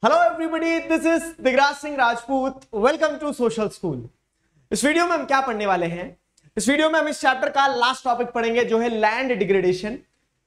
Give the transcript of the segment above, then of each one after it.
Hello everybody, this is Digraj Singh Rajput. Welcome to social school. इस video में हम क्या पढ़ने वाले हैं? इस वीडियो में हम इस चैप्टर का लास्ट टॉपिक पढ़ेंगे जो है लैंड डिग्रेडेशन।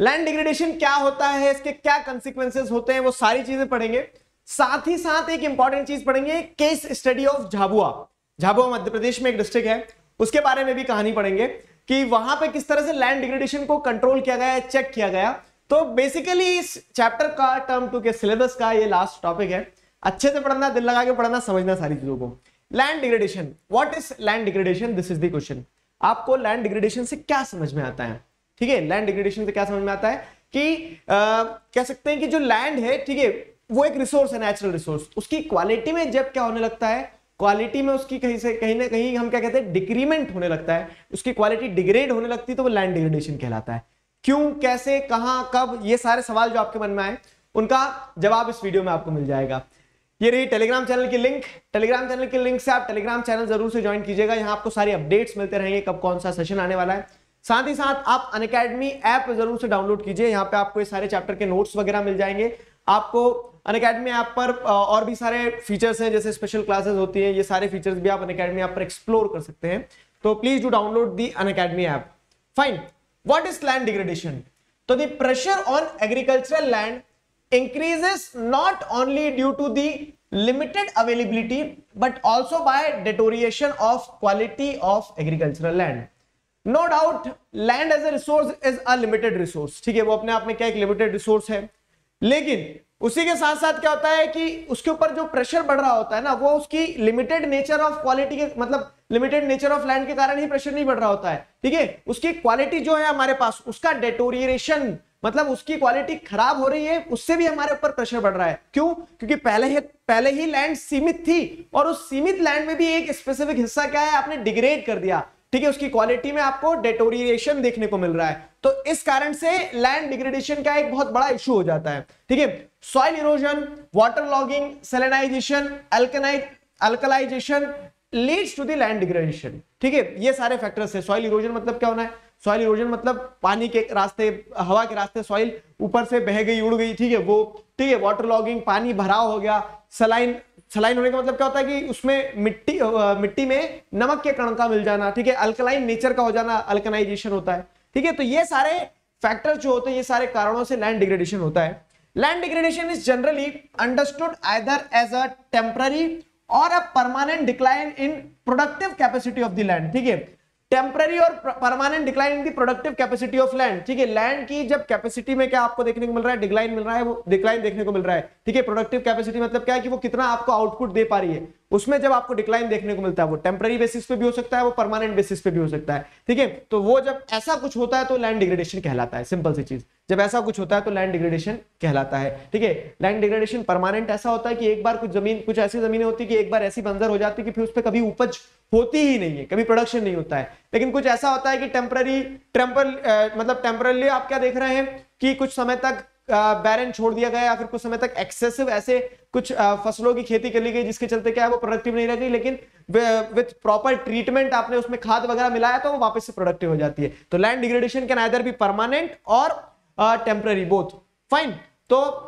लैंड डिग्रेडेशन क्या होता है, इसके क्या कंसिक्वेंसेस होते हैं, वो सारी चीजें पढ़ेंगे। साथ ही साथ एक इंपॉर्टेंट चीज पढ़ेंगे, case study of Jhabua. Jhabua Madhya Pradesh में एक डिस्ट्रिक्ट है, उसके बारे में भी कहानी पढ़ेंगे कि वहां पे किस तरह से लैंड डिग्रेडेशन को कंट्रोल किया गया, चेक किया गया। तो बेसिकली इस चैप्टर का टर्म 2 के सिलेबस का ये लास्ट टॉपिक है। अच्छे से पढ़ना, दिल लगा के पढ़ना, समझना सारी चीजों को। Land degradation, what is land degradation, this is the question. आपको लैंड डिग्रेडेशन से क्या समझ में आता है? ठीक है, लैंड डिग्रेडेशन से क्या समझ में आता है कि कह सकते हैं कि जो लैंड है, ठीक है, वो एक रिसोर्स है, नेचुरल रिसोर्स। उसकी क्वालिटी में जब क्या होने लगता है, क्वालिटी में उसकी कहीं ना कहीं हम क्या कहते हैं, डिक्रीमेंट होने लगता है, उसकी क्वालिटी डिग्रेड होने लगती है, तो वो लैंड डिग्रेडेशन कहलाता है। क्यों, कैसे, कहां, कब, ये सारे सवाल जो आपके मन में आए उनका जवाब इस वीडियो में आपको मिल जाएगा। ये रही टेलीग्राम चैनल की लिंक। टेलीग्राम चैनल की लिंक से आप टेलीग्राम चैनल जरूर से ज्वाइन कीजिएगा। यहाँ आपको सारी अपडेट्स मिलते रहेंगे, कब कौन सा सेशन आने वाला है। साथ ही साथ आप अनअकैडमी ऐप जरूर से डाउनलोड कीजिए। यहाँ पे आपको ये सारे चैप्टर के नोट्स वगैरह मिल जाएंगे। आपको अनअकैडमी ऐप पर और भी सारे फीचर्स हैं, जैसे स्पेशल क्लासेस होती है, ये सारे फीचर्स भी आप अनअकैडमी ऐप पर एक्सप्लोर कर सकते हैं। तो please do download the Unacademy app. Fine, what is land degradation? तो the pressure on agricultural land increases not only due to the limited availability but also by deterioration of quality of agricultural land. No doubt land as a resource is a limited resource. ठीक है, वो अपने आप में क्या एक limited resource है, लेकिन उसी के साथ साथ क्या होता है कि उसके ऊपर जो प्रेशर बढ़ रहा होता है ना, वो उसकी लिमिटेड नेचर ऑफ क्वालिटी के, मतलब लिमिटेड नेचर ऑफ लैंड के कारण ही प्रेशर नहीं बढ़ रहा होता है। ठीक है, उसकी क्वालिटी जो है हमारे पास, उसका डेटोरिएशन, मतलब उसकी क्वालिटी खराब हो रही है, उससे भी हमारे ऊपर प्रेशर बढ़ रहा है। क्यों? क्योंकि पहले ही लैंड सीमित थी, और उस सीमित लैंड में भी एक स्पेसिफिक हिस्सा क्या है, आपने डिग्रेड कर दिया। ठीक है, उसकी क्वालिटी में आपको डेटोरिएशन देखने को मिल रहा है। तो इस कारण से लैंड डिग्रेडेशन का एक बहुत बड़ा इशू हो जाता है। ठीक है, soil erosion, water logging, salinization, alkalization leads to the land degradation. ठीक है, ये सारे फैक्टर्स है। सॉइल इरोजन मतलब क्या होना है? सॉइल इरोजन मतलब पानी के रास्ते, हवा के रास्ते सॉइल ऊपर से बह गई, उड़ गई। ठीक है, वो ठीक है। वाटर लॉगिंग, पानी भराव हो गया। सलाइन होने का मतलब क्या होता है कि उसमें मिट्टी में नमक के कण का मिल जाना। ठीक है, अल्कलाइन नेचर का हो जाना, अल्कनाइजेशन होता है। ठीक है, तो ये सारे फैक्टर जो होते हैं, ये सारे कारणों से लैंड डिग्रेडेशन होता है। Land degradation is generally understood either as a temporary और a permanent decline in productive capacity of the land. ठीक है, टेम्पररी और permanent decline in the productive capacity of land. ठीक है, लैंड की जब कैपेसिटी में क्या आपको देखने को मिल रहा है, डिक्लाइन मिल रहा है, वो डिक्लाइन देखने को मिल रहा है। ठीक है, प्रोडक्टिव कैपेसिटी मतलब क्या है कि वो कितना आपको आउटपुट दे पा रही है, उसमें जब आपको डिक्लाइन देखने को मिलता है, वो टेम्पररी बेसिस पे भी हो सकता है, वो परमानेंट बेसिस पे भी हो सकता है। ठीक है, तो वो जब ऐसा कुछ होता है तो लैंड डिग्रेडेशन कहलाता है। सिंपल सी चीज, जब ऐसा कुछ होता है तो लैंड डिग्रेडेशन कहलाता है। ठीक है, लैंड डिग्रेडेशन परमानेंट ऐसा होता है कि एक बार कुछ ऐसी जमीनें होती है कि एक बार ऐसी बंजर हो जाती है कि फिर उस पर कभी उपज होती ही नहीं है, कभी प्रोडक्शन नहीं होता है। लेकिन कुछ ऐसा होता है कि मतलब टेम्पररी आप क्या देख रहे हैं कि कुछ समय तक बैरन छोड़ दिया गया, या फिर कुछ समय तक एक्सेसिव ऐसे कुछ फसलों की खेती कर ली गई, जिसके चलते क्या है वो प्रोडक्टिव नहीं रह गई, लेकिन विद प्रॉपर ट्रीटमेंट आपने उसमें खाद वगैरह मिलाया तो वो वापस से प्रोडक्टिव हो जाती है। तो land degradation can either be permanent और टेम्पररी, बोथ। फाइन। तो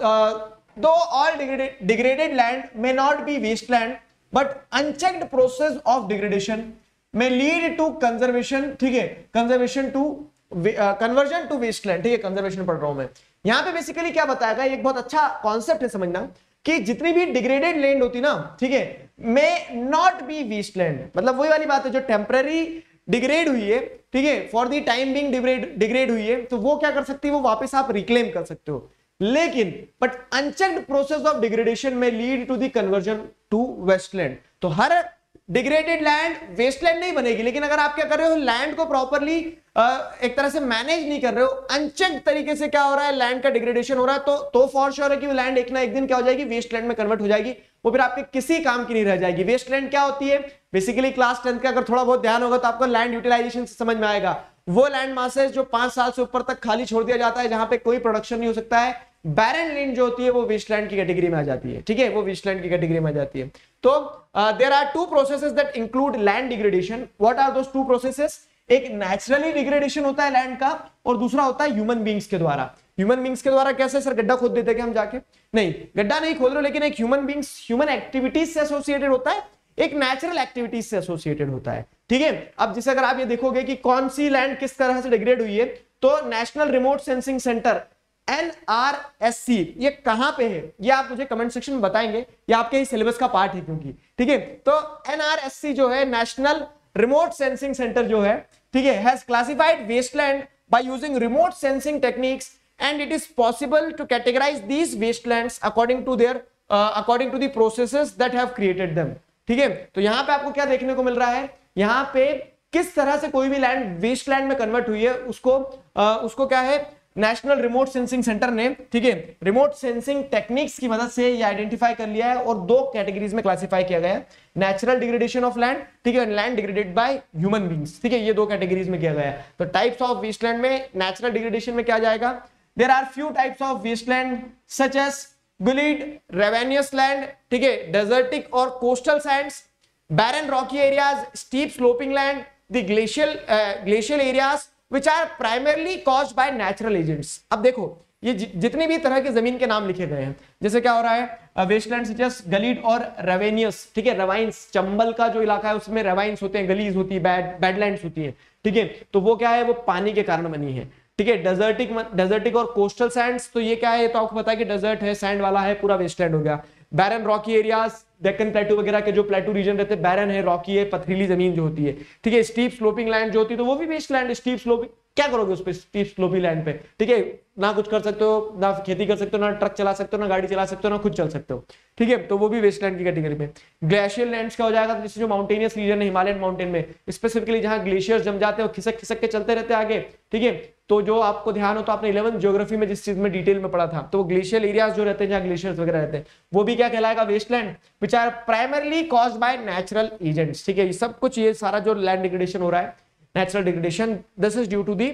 though all degraded land may not be wasteland, but unchecked process of degradation may lead to conservation। ठीक है, कन्वर्जन टू वेस्टलैंड। ठीक है, कंजर्वेशन पढ़ रहा हूं मैं। यहां पे बेसिकली क्या बताएगा, एक बहुत अच्छा कॉन्सेप्ट है समझना, कि जितनी भी डिग्रेडेड लैंड होती ना, ठीक है, मे नॉट बी वेस्टलैंड। मतलब वही वाली बात है, जो टेम्पररी डिग्रेड हुई है, ठीक है, for the time being degrade हुई है, तो वो क्या कर सकती है, वो वापस आप रिक्लेम कर सकते हो। लेकिन but unchecked process of degradation में lead to the conversion to wasteland. तो हर डिग्रेडेड लैंड वेस्टलैंड नहीं बनेगी, लेकिन अगर आप क्या कर रहे हो, लैंड को प्रॉपरली एक तरह से मैनेज नहीं कर रहे हो, अनचेक्ड तरीके से क्या हो रहा है, लैंड का डिग्रेडेशन हो रहा है, तो फॉर श्योर है कि लैंड एक ना एक दिन क्या हो जाएगी, वेस्टलैंड में कन्वर्ट हो जाएगी। वो फिर आपके किसी काम की नहीं रह जाएगी। वेस्टलैंड क्या होती है बेसिकली, क्लास 10 का अगर थोड़ा बहुत ध्यान होगा तो आपको लैंड यूटिलाइजेशन से समझ में आएगा। वो लैंड मासेस जो 5 साल से ऊपर तक खाली छोड़ दिया जाता है, जहां पे कोई प्रोडक्शन नहीं हो सकता है, बैरन लैंड जो होती है वो वेस्टलैंड की कैटेगरी में आ जाती है। ठीक है, वो वेस्टलैंड की कैटेगरी में आ जाती है। तो there are two processes that include land degradation. What are those two processes? एक नेचुरली डिग्रेडेशन होता है लैंड का और दूसरा होता है ह्यूमन बींग्स के द्वारा। ह्यूमन बींग्स के द्वारा कैसे सर, गड्ढा खोद देते हैं हम जाके? नहीं, गड्ढा नहीं खोद रहे, लेकिन एक ह्यूमन बींग्स ह्यूमन एक्टिविटीज से एसोसिएटेड होता है, एक नेचुरल एक्टिविटीज से एसोसिएटेड होता है। ठीक है, अब जैसे अगर आप ये देखोगे कि कौन सी लैंड किस तरह से डिग्रेड हुई है, तो national remote sensing centre NRSC ये कहां पे है, ये आप मुझे कमेंट सेक्शन में बताएंगे, ये आपके ही सिलेबस का पार्ट है क्योंकि, ठीक है। तो NRSC जो है नेशनल रिमोट सेंसिंग सेंटर जो है, ठीक है, has classified wasteland by using remote sensing techniques and it is possible to categorize these wastelands according to the processes that have created them. ठीक है, तो यहां पे आपको क्या देखने को मिल रहा है, यहां पे किस तरह से कोई भी लैंड वेस्टलैंड में कन्वर्ट हुई है उसको क्या है, नेशनल रिमोट सेंसिंग सेंटर ने, ठीक है, रिमोट सेंसिंग टेक्निक्स की मदद से ये आइडेंटिफाई कर लिया है और दो कैटेगरीज में क्लासिफाई किया गया है, नेचुरल डिग्रेडेशन ऑफ लैंड, ठीक है, land degraded by human beings. ठीक है, ये दो कैटेगरीज में किया गया है। तो टाइप्स ऑफ वेस्टलैंड में नेचुरल डिग्रेडेशन में क्या जाएगा, there are few types of wasteland such as gullied ravinous land, ठीक है, डेजर्टिक और coastal sands, barren rocky areas, steep sloping land, the glacial areas which are primarily caused by natural agents। अब देखो ये जितनी भी तरह के जमीन के नाम लिखे गए हैं, जैसे क्या हो रहा है, वेस्टलैंड सच एज गलीड और रेवेनियस, ठीक है, रेवाइंस, चंबल का जो इलाका है उसमें रेवाइंस होते हैं, गलीज होती है, बैडलैंड्स होती है, ठीक है, तो वो क्या है, वो पानी के कारण बनी है। ठीक है, डेजर्टिक और कोस्टल सैंड्स, तो ये क्या है, तो आपको पता है कि डेजर्ट है, सैंड वाला है, पूरा वेस्टलैंड हो गया। बैरन रॉकी एरियाज, डेक्कन प्लेटू वगैरह के जो प्लेटू रीजन रहते हैं, बैरन है, रॉकी है, पथरीली जमीन जो होती है। ठीक है, स्टीप स्लोपिंग लैंड जो होती है तो वो भी वेस्टलैंड। स्टीप स्लोपिंग क्या करोगे उस पे, स्टीप स्लोपी लैंड पे, ठीक है, ना कुछ कर सकते हो, ना खेती कर सकते हो, ना ट्रक चला सकते हो, ना गाड़ी चला सकते हो, ना खुद चल सकते हो। ठीक है, तो वो भी वेस्टलैंड की कैटेगरी में। ग्लेशियल लैंड्स क्या हो जाएगा, जैसे जो माउंटेनियस रीजन है, हिमालयन माउंटेन में स्पेसिफिकली जहां ग्लेशियर्स जम जाते हैं, खिसक खिसक के चलते रहते हैं आगे। ठीक है, तो जो आपको ध्यान हो तो आपने 11th ज्योग्राफी में जिस चीज में डिटेल में पढ़ा था, तो ग्लेशियल एरियाज जो रहते हैं जहां ग्लेशियर्स वगैरह रहते हैं, वो भी क्या कहलाएगा, wasteland, which are primarily caused by natural agents. ठीक है, ये सब कुछ, ये सारा जो लैंड डिग्रेडेशन हो रहा है, natural degradation, this is due to the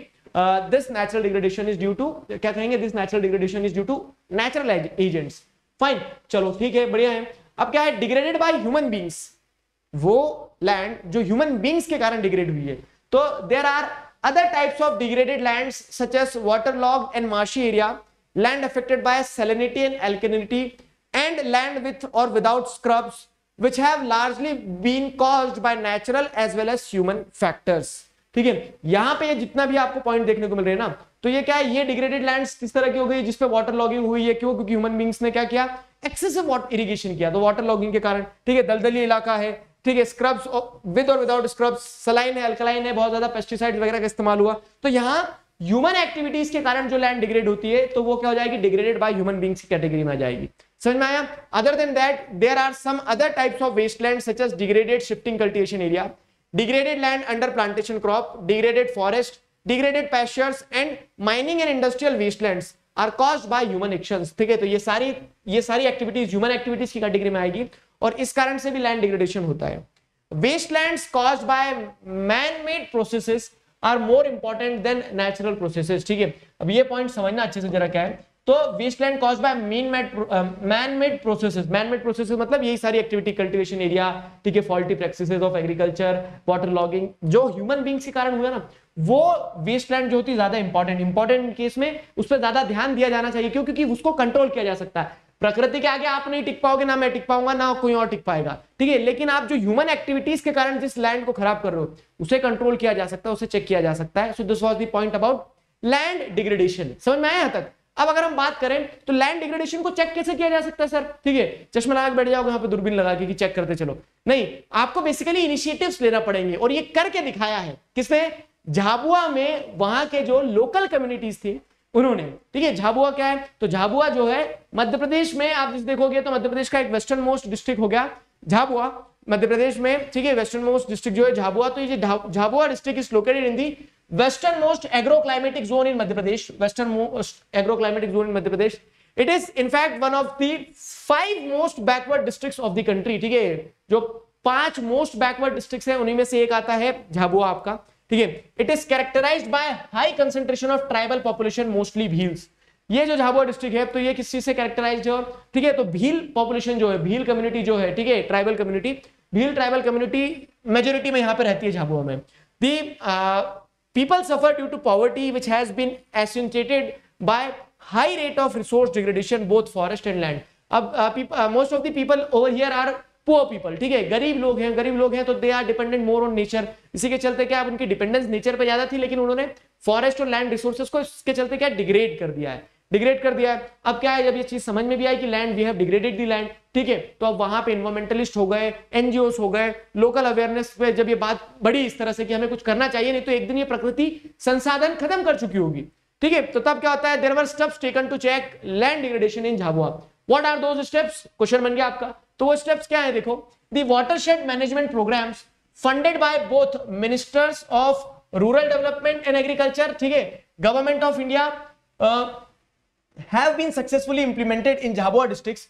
this natural degradation is due to, क्या कहेंगे, this natural degradation is due to natural agents। Fine, चलो ठीक है, बढ़िया है। अब क्या है, डिग्रेडेड बाय ह्यूमन बींग्स, वो लैंड जो ह्यूमन बींग्स के कारण डिग्रेड हुई है। तो there are other types of degraded lands such as waterlogged and marshy area, land affected by salinity and alkalinity, and land with or without scrubs which have largely been caused by natural as well as human factors। ठीक है, यहां पे ये जितना भी आपको point देखने को मिल रहे हैं ना, तो ये क्या है, ये डिग्रेडेड लैंड्स किस तरह की हो गई, जिसपे वाटर लॉगिंग हुई है। क्यों, क्योंकि ह्यूमन बींग्स ने क्या किया, एक्सेसिव वाटर इरिगेशन किया, तो वाटर लॉगिंग के कारण। ठीक है, दलदली इलाका है, ठीक है, स्क्रब्स विद और विदाउट स्क्रब्स, सलाइन है, अल्कलाइन है, बहुत ज्यादा पेस्टिसाइड वगैरह का इस्तेमाल हुआ, तो यहाँ ह्यूमन एक्टिविटीज के कारण जो लैंड डिग्रेड होती है, तो वो क्या हो जाएगी, डिग्रेडेड बाय ह्यूमन बींग्स की कैटेगरी में आ जाएगी। समझ में आया। Other than that there are some other types of wasteland such as degraded shifting cultivation area, degraded land under plantation crop, degraded forest, degraded pastures and mining and industrial wastelands are caused by human actions। ठीक है, तो ये सारी activities human activities की category में आएगी और इस कारण से भी लैंड डिग्रेडेशन होता है। wastelands caused by man made processes are more important than natural processes। ठीक है, अब ये पॉइंट समझना अच्छे से जरा क्या है, तो wasteland cause by man made processes, man made processes मतलब यही सारी एक्टिविटी, कल्टीवेशन एरिया, ठीक है, faulty practices of agriculture, water logging, जो ह्यूमन बींग्स के कारण हुआ ना, वो वेस्टलैंड जो होती है ज्यादा इंपॉर्टेंट केस में उस पर ज्यादा ध्यान दिया जाना चाहिए। क्यों, क्योंकि उसको कंट्रोल किया जा सकता है। प्रकृति के आगे आप नहीं टिक पाओगे, ना मैं टिक पाऊंगा, ना कोई और टिक पाएगा। ठीक है, लेकिन आप जो ह्यूमन एक्टिविटीज के कारण जिस लैंड को खराब कर रहे हो, उसे कंट्रोल किया जा सकता है, उसे चेक किया जा सकता है। So this was the point about land degradation. समझ में आया यहां तक। अब अगर हम बात करें तो लैंड डिग्रेडेशन को चेक कैसे किया जा सकता है सर। ठीक है, चश्मा लगा के बैठ जाओगे यहाँ पे दूरबीन लगा के कि चेक करते चलो, नहीं, आपको बेसिकली इनिशिएटिव्स लेना पड़ेंगे और ये करके दिखाया है किसने, झाबुआ में वहां के जो लोकल कम्युनिटीज थी उन्होंने। ठीक है, झाबुआ क्या है, तो झाबुआ जो है मध्य प्रदेश में, आप जिस देखोगे तो मध्य प्रदेश का एक वेस्टर्न मोस्ट डिस्ट्रिक्ट हो गया झाबुआ मध्य प्रदेश में। ठीक है, वेस्टर्न मोस्ट डिस्ट्रिक्ट जो है झाबुआ, तो ये Jhabua district is located in the western most agroclimatic zone in Madhya Pradesh, western most agroclimatic zone in Madhya Pradesh. It is in fact one of the 5 most backward districts of the country। ठीक है, जो 5 most backward districts हैं उन्हीं में से एक आता है झाबुआ आपका। ठीक है, it is characterized by high concentration of tribal population, mostly Bhils. ये जो झाबुआ डिस्ट्रिक्ट है तो ये किस चीज से कैरेक्टराइज्ड है, ठीक है, तो भील पॉपुलेशन जो है, भील कम्युनिटी जो है, ठीक है, tribal community, Bhil tribal community majority में यहाँ पे रहती है झाबुआ में। The people suffer due to poverty, which has been accentuated by high rate of resource degradation, both forest and land. अब most of the people over here are poor people, ठीक है, गरीब लोग हैं तो they are dependent more on nature. इसी के चलते क्या उनकी डिपेंडेंस नेचर पे ज्यादा थी, लेकिन उन्होंने फॉरेस्ट और लैंड रिसोर्सेज को इसके चलते क्या डिग्रेड कर दिया है. अब क्या है, जब ये चीज समझ में भी आई कि land, we have degraded the land, ठीक है, तो अब वहां पे इन्वायरमेंटलिस्ट हो गए, एनजीओस हो गए, लोकल अवेयरनेस पे जब ये बात बढ़ी इस तरह से कि हमें कुछ करना चाहिए, नहीं तो एक दिन ये प्रकृति संसाधन खत्म कर चुकी होगी, ठीक है. तो तब क्या होता है, there were steps taken to check land degradation in Jhabua. What are those steps, question बन गया आपका. तो वो स्टेप्स क्या है, देखो, the watershed management programs funded by both ministers of rural development and agriculture, ठीक है, government of India, have been successfully implemented in Jhabua districts,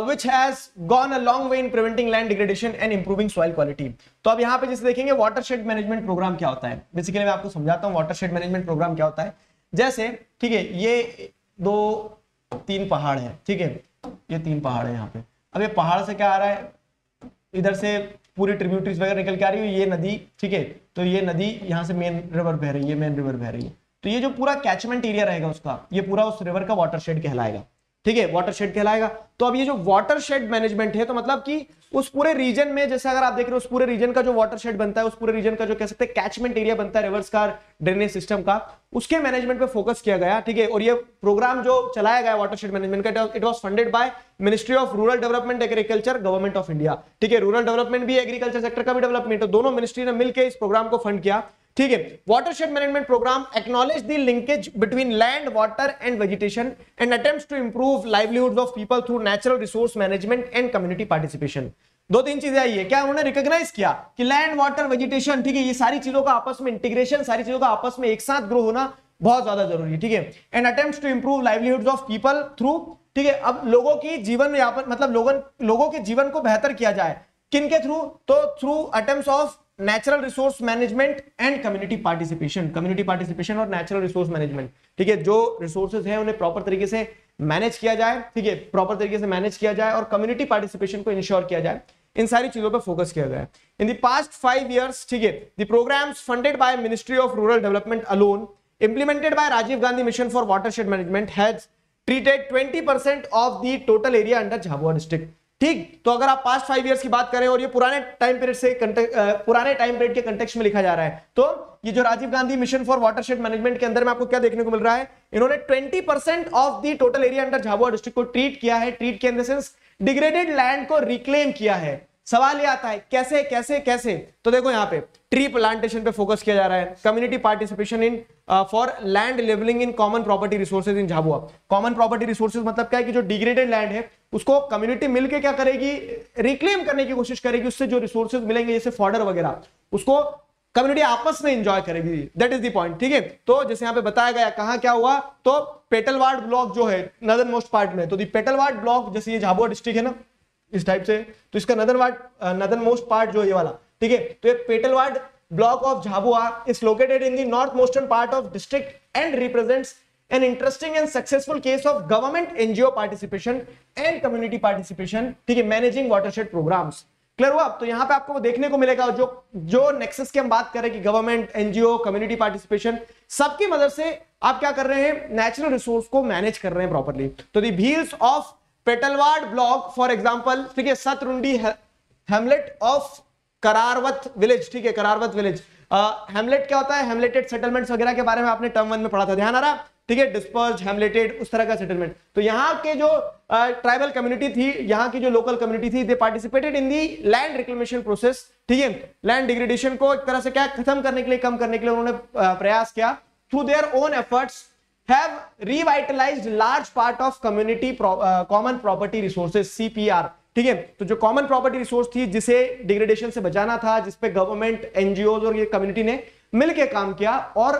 which has gone a long way in preventing land degradation and improving soil quality. तो अब यहाँ पे जैसे देखेंगे watershed management programme क्या होता है. बेसिकली मैं आपको समझाता हूँ वाटरशेड मैनेजमेंट प्रोग्राम क्या होता है. जैसे ठीक है, ये 2-3 पहाड़ है, ठीक है, ये 3 पहाड़ है यहाँ पे. अब ये पहाड़ से क्या आ रहा है, इधर से पूरी ट्रिब्यूटरीज वगैरह निकल के आ रही है, ये नदी, ठीक है, तो ये नदी यहाँ से मेन रिवर बह रही है, मेन रिवर बह रही है. तो ये जो पूरा कैचमेंट एरिया रहेगा उसका, ये पूरा उस रिवर का वाटरशेड कहलाएगा, ठीक है, वाटरशेड कहलाएगा. तो अब ये जो वाटरशेड मैनेजमेंट है, तो मतलब कि उस पूरे रीजन में, जैसे अगर आप देख रहे हो उस पूरे रीजन का जो वाटरशेड बनता है, उस पूरे रीजन का जो कह सकते हैं कैचमेंट एरिया बनता है रिवर्स का, ड्रेनेज सिस्टम का, उसके मैनेजमेंट पे फोकस किया गया, ठीक है. और ये प्रोग्राम जो चलाया गया वाटरशेड मैनेजमेंट का, it was funded by ministry of rural development agriculture, government of India, ठीक है. रूरल डेवलपमेंट भी, एग्रीकल्चर सेक्टर का भी डेवलपमेंट, तो दोनों मिनिस्ट्री ने मिलकर इस प्रोग्राम को फंड किया, ठीक है. Watershed management program acknowledge the linkage between land, water and vegetation and attempts to improve livelihoods of people through natural resource management and community participation. 2-3 चीजें आई है क्या, उन्होंने रिकॉग्नाइज किया कि लैंड, वाटर, वेजिटेशन, ठीक है, ये सारी चीजों का आपस में इंटीग्रेशन, सारी चीजों का आपस में एक साथ ग्रो होना बहुत ज्यादा जरूरी है, ठीक है. And attempts to improve livelihoods of people through, ठीक है, अब लोगों की जीवन यापन, मतलब लोगों के जीवन को बेहतर किया जाए, किनके थ्रू, तो through attempts of natural resource management and community participation और नेचुरल रिसोर्स मैनेजमेंट, ठीक है, जो रिसोर्सेज हैं उन्हें प्रॉपर तरीके से मैनेज किया जाए, ठीक है, प्रॉपर तरीके से मैनेज किया जाए और कम्युनिटी पार्टिसिपेशन को इंश्योर किया जाए. इन सारी चीजों पर फोकस किया गया है. इन द पास्ट 5 years, ठीक है, the programs funded by ministry of rural development alone, implemented by Rajiv Gandhi Mission for Watershed Management, has treated 20% of the total area under Jhabua district. ठीक, तो अगर आप past 5 years की बात करें और ये पुराने टाइम पीरियड के कंटेक्स्ट में लिखा जा रहा है, तो ये जो Rajiv Gandhi mission for watershed management के अंदर में आपको क्या देखने को मिल रहा है, इन्होंने 20% of the total area under Jhabua district को ट्रीट किया है. ट्रीट किया in the sense degraded land को रिक्लेम किया है. सवाल ये आता है कैसे कैसे कैसे, तो देखो यहाँ पे ट्री प्लांटेशन पे फोकस किया जा रहा है, community participation in for land levelling in common property resources in Jhabua. Common property resources मतलब क्या है कि जो डिग्रेडेड लैंड है उसको कम्युनिटी मिलकर क्या करेगी, रिक्लेम करने की कोशिश करेगी. उससे जो रिसोर्सेज मिलेंगे जैसे फॉडर वगैरह, उसको कम्युनिटी आपस में एंजॉय करेगी. दैट इज द पॉइंट, ठीक है. तो जैसे यहाँ पे बताया गया कहां क्या हुआ, तो पेटलवाड़ ब्लॉक जो है नदर्न मोस्ट पार्ट में, तो दी पेटलवाड़ ब्लॉक, जैसे ये झाबुआ डिस्ट्रिक्ट है ना इस टाइप से, तो इसका नदर्न मोस्ट पार्ट जो ये वाला, ठीक है, तो ये Petlawad block of Jhabua is located in the north mostern part of district and represents an interesting and successful case of government NGO participation and community participation, ठीक है, मैनेजिंग वाटरशेड प्रोग्राम्स. क्लियर हुआ. तो यहां पे आपको देखने को मिलेगा जो नेक्सस की हम बात करें कि गवर्नमेंट, एनजीओ, कम्युनिटी पार्टिसिपेशन, सबकी मदद से आप क्या कर रहे हैं, नेचुरल रिसोर्स को मैनेज कर रहे हैं प्रॉपर्ली. तो the wheels of Petlawad block for example, ठीक है, Satrundi hamlet of Kararwat village, ठीक है, करारवत विलेज. हैमलेट क्या होता है, हैमलेटेड सेटलमेंट्स वगैरह के बारे में आपने टर्म 1 में पढ़ा था, ध्यान आ रहा, ठीक है, डिस्पर्ज, हैमलेटेड, उस तरह का सेटलमेंट. तो यहाँ के जो ट्राइबल कम्युनिटी थी, यहाँ की जो लोकल कम्युनिटी थी, they participated in the land reclamation process, ठीक है, लैंड डिग्रेडेशन को एक तरह से क्या खत्म करने के लिए, कम करने के लिए उन्होंने प्रयास किया. Through their own efforts have revitalized large part of community common property resources, CPR, ठीक है. तो जो कॉमन प्रॉपर्टी रिसोर्स थी जिसे डिग्रेडेशन से बचाना था, जिसपे गवर्नमेंट, एनजीओ और ये कम्युनिटी ने मिलकर काम किया और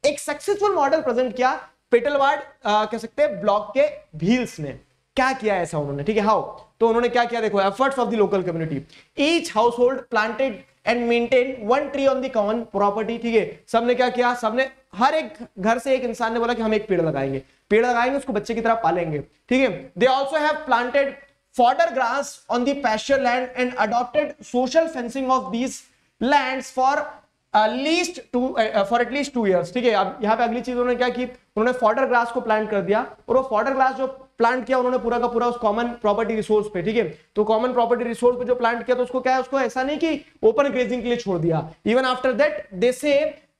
एक सक्सेसफुल मॉडल प्रेजेंट किया. पेटलवाड़ कह सकते हैं ब्लॉक के व्हील्स ने क्या किया ऐसा उन्होंने, ठीक है, हाउ, तो उन्होंने क्या किया, देखो, efforts of the local community, each house hold planted and maintain 1 tree on the common property, ठीक है. सबने क्या किया, सबने, हर एक घर से एक इंसान ने बोला कि हम एक पेड़ लगाएंगे, उसको बच्चे की तरह पालेंगे, ठीक है. They also have planted fodder grass on the pasture land and adopted social fencing of these lands for least for at least 2 years। ठीक है, अब यहाँ पे अगली चीज उन्होंने क्या की, उन्होंने फॉडर ग्रास को प्लांट कर दिया, और वो फॉडर ग्रास जो प्लांट किया उन्होंने पूरा का पूरा उस कॉमन प्रॉपर्टी रिसोर्स पे। ठीक है, तो कॉमन प्रॉपर्टी रिसोर्स पे जो प्लांट किया तो उसको क्या है, उसको ऐसा नहीं कि ओपन ग्रेजिंग के लिए छोड़ दिया। Even after that they say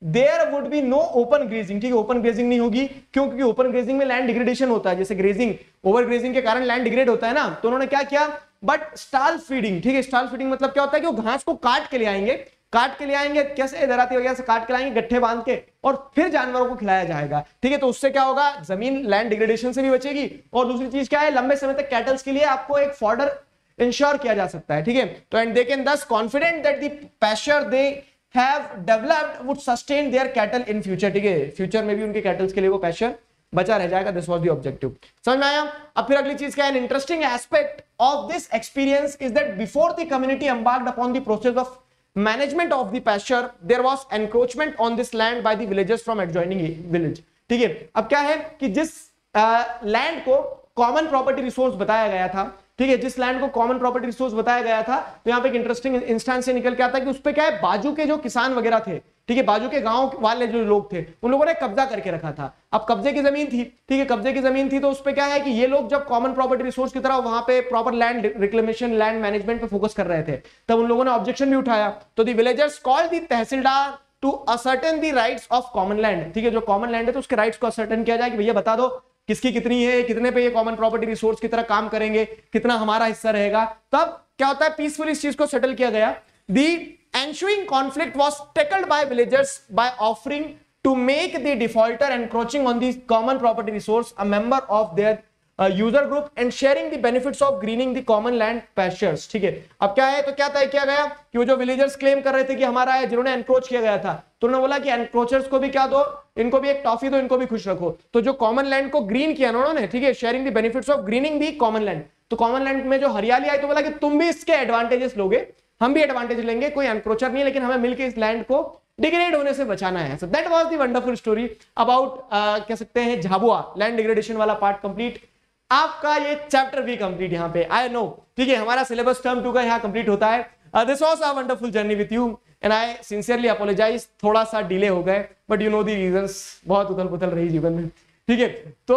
there would be no open grazing. ठीक है, ओपन ग्रेजिंग नहीं होगी, क्यों? क्योंकि ओपन ग्रेजिंग में लैंड डिग्रेडेशन होता है, जैसे ग्रेजिंग, ओवर ग्रेजिंग के कारण लैंड डिग्रेड होता है ना। तो उन्होंने क्या किया, बट स्टाल फीडिंग। ठीक है, स्टाल फीडिंग मतलब क्या होता है कि वो घास को काट के ले आएंगे, कैसे दराती वगैरह से काट के लाएंगे गट्ठे बांध के, और फिर जानवरों को खिलाया जाएगा। ठीक है, तो उससे क्या होगा, जमीन लैंड डिग्रेडेशन से भी बचेगी, और दूसरी चीज क्या है, लंबे समय तक कैटल्स के लिए आपको एक फॉडर इंश्योर किया जा सकता है। ठीक है, तो एंड दे कैन दस confident that the pasture they have developed would sustain their cattle in future. ठीक है, फ्यूचर में भी उनके कैटल्स के लिए वो पैस्चर बचा रह जाएगा। This was the objective. समझ में आया? अब फिर अगली चीज क्या है, an interesting aspect of this experience is that before the community embarked upon the process of management of the pasture there was encroachment on this land by the villagers from adjoining village। ठीक है, अब क्या है कि जिस land को common property resource बताया गया था, ठीक है, जिस लैंड को कॉमन प्रॉपर्टी रिसोर्स बताया गया था, तो यहाँ पे एक इंटरेस्टिंग इंस्टेंस से निकल के आता है कि उस पे क्या है, बाजू के जो किसान वगैरह थे, ठीक है, बाजू के गांव वाले जो लोग थे, उन लोगों ने कब्जा करके रखा था। अब कब्जे की जमीन थी, ठीक है, कब्जे की जमीन थी, तो उस पे क्या है कि ये लोग जब कॉमन प्रॉपर्टी रिसोर्स की तरह वहां पे proper land reclamation, land management पे फोकस कर रहे थे, तब उन लोगों ने ऑब्जेक्शन भी उठाया। तो the villagers called the tehsildar to ascertain the rights of common land. ठीक है, जो कॉमन लैंड है तो उसके राइट्स को असर्टेन किया जाए कि भैया बता दो किसकी कितनी है, कितने पे ये कॉमन प्रॉपर्टी रिसोर्स की तरह काम करेंगे, कितना हमारा हिस्सा रहेगा। तब क्या होता है, पीसफुली इस चीज को सेटल किया गया। दी ensuing conflict was tackled by villagers by offering to make the defaulter encroaching on the common property resource a member of their user group and sharing the benefits of greening the common land pastures। ठीक है, अब क्या है, तो क्या तय किया गया कि वो जो विलेजर्स क्लेम कर रहे थे कि हमारा है, जिन्होंने एनक्रोच किया गया था, तो उन्होंने बोला कि एनक्रोचर्स को भी क्या दो, इनको भी एक टॉफी दो, इनको भी खुश रखो। तो जो कॉमन लैंड को ग्रीन किया उन्होंने, ठीक है, sharing the benefits of grinning the common land, तो कॉमन लैंड में जो हरियाली आई तो बोला कि तुम भी इसके एडवांटेजेस लोगे, हम भी एडवांटेज लेंगे, कोई एनक्रोचर नहीं है, लेकिन हमें मिलकर इस लैंड को डिग्रेड होने से बचाना है। So that was the wonderful story about कह सकते हैं झाबुआ, लैंड डिग्रेडेशन वाला पार्ट कंप्लीट। आपका ये चैप्टर भी कंप्लीट यहाँ पे, आई नो, ठीक है, हमारा सिलेबस टर्म 2 का यहाँ कंप्लीट होता है। This was a wonderful journey with you and I sincerely apologise, थोड़ा सा डिले हो गए, but you know the reasons, बहुत उथल पुथल रही जीवन में। ठीक है, तो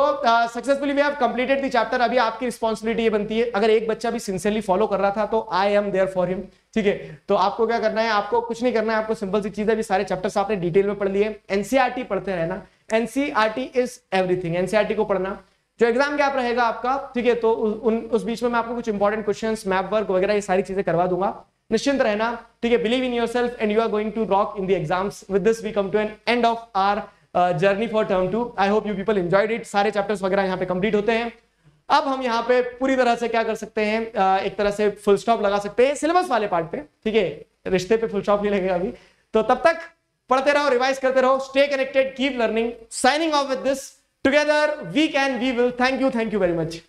successfully we have completed the chapter. अभी आपकी रिस्पांसिबिलिटी ये बनती है, अगर एक बच्चा भी सिंसियरली फॉलो कर रहा था तो I am there for him. ठीक है, तो आपको क्या करना है, आपको कुछ नहीं करना है, आपको सिंपल सी चीज है, सारे चैप्टर्स आपने डिटेल में पढ़ लिए। एनसीईआरटी पढ़ते रहना, एनसीईआरटी इज एवरीथिंग, एनसीईआरटी को पढ़ना। जो एग्जाम गैप रहेगा आपका, ठीक है, तो उस बीच में मैं आपको कुछ इंपॉर्टेंट क्वेश्चंस, मैप वर्क वगैरह ये सारी चीजें करवा दूंगा, निश्चिंत रहना। ठीक है, believe in yourself and you are going to rock in the exams. With this we come to an end of our journey for term 2। I hope you people enjoyed it. सारे चैप्टर्स वगैरह यहाँ पे complete होते हैं। अब हम यहाँ पे पूरी तरह से क्या कर सकते हैं, एक तरह से फुल स्टॉप लगा सकते हैं सिलेबस वाले पार्ट पे। ठीक है, रिश्ते पे फुल स्टॉप नहीं लगेगा अभी, तो तब तक पढ़ते रहो, रिवाइज करते रहो, stay connected, keep learning. Signing off with this, together we can, we will. Thank you very much.